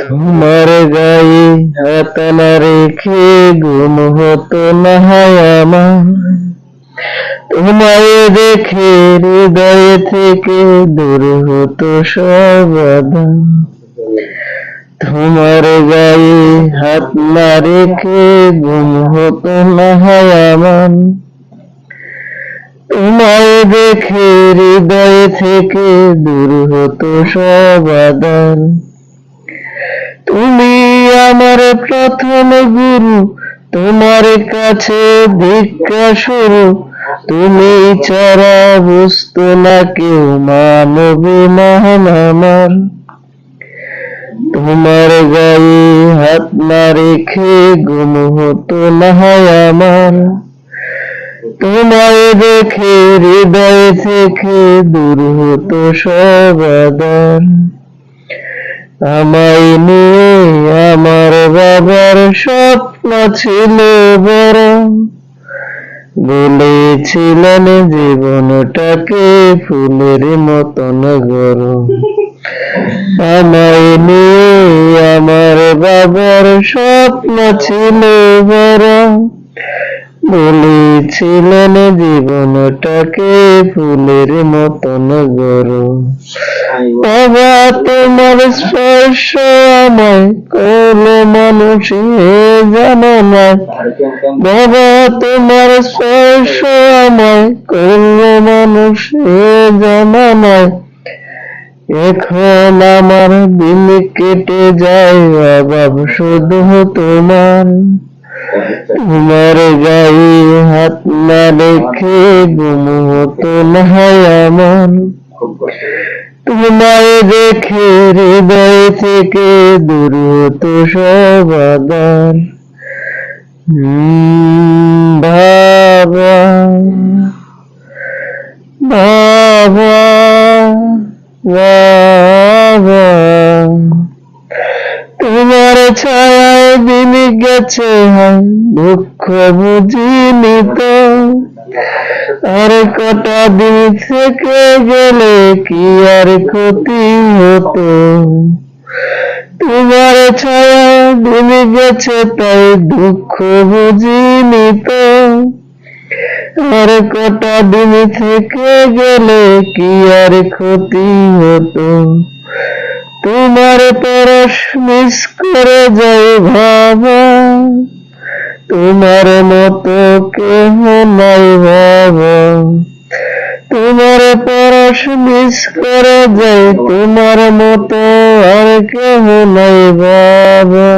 তোমার গায়ে হাত না রেখে ঘুম হতো না আমার। তোমায় দেখে হৃদয় থেকে দূর হতো সব বাধা। তোমার গায়ে হাত না রেখে ঘুম হতো না আমার। তোমায় দেখে হৃদয় থেকে দূর হতো সব আদার। তুমি আমার প্রথম গুরু, তোমার কাছে ভিক্ষা শুরু। তুমি ছাড়া বুঝতো না কেউ মানবিমান আমার। তোমার গায়ে হাত না রেখে ঘুম হতো না আমার। তোমায় দেখে হৃদয় থেকে দূর হতো সব আদার। আমায় নিয়ে আমার বাবার স্বপ্ন ছিল বড়, বলেছিলেন জীবনটাকে ফুলের মতন গড়ো। আমায় নিয়ে আমার বাবার স্বপ্ন ছিল বড়, বলেছিলেন জীবনটাকে ফুলের মতন গড়ো। বাবা তোমার স্পর্শ আমায় করলো মানুষ জানো না। বাবা তোমার স্পর্শ আমায় করলো মানুষ জানো না। এখন আমার দিন কেটে যায় অভাব শুধু তোমার। তোমার গায়ে হাত না রেখে ঘুম হতো না আমার। তোমায় দেখে হৃদয় থেকে দূর হতো সব আদার। বাবা বাবা বাবা, তোমার ছায়ায় দিন গেছে দুঃখ বুঝিনি তো। আর কটা দিন থেকে গেলে কি আর ক্ষতি হতো। তোমার ছায়ায় দিন গেছে তাই দুঃখ বুঝিনি তো। আর কটা দিন থেকে গেলে কি আর ক্ষতি হতো। তোমার পরশ মিস করে যায় বাবা, তোমার মতো কেহ নাই বাবা। তোমার পরশ মিস করে যায়, তোমার মতো আর কেহ নাই বাবা।